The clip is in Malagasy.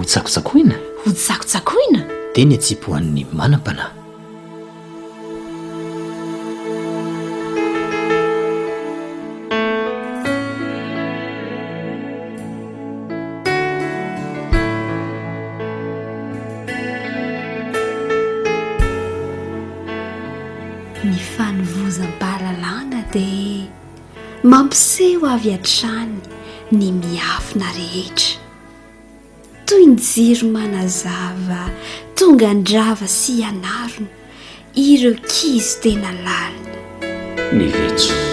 ho tsakotsakoina ho tsakotsakoina dia ny atsipohan'ny manam-panahy. ny fanovozam-pahalalana dia mampiseho avy hatrany ny miafina rehetra toy ny jiro manazava tonga andrava sy ianarona ireo kizy tena lalina ny letso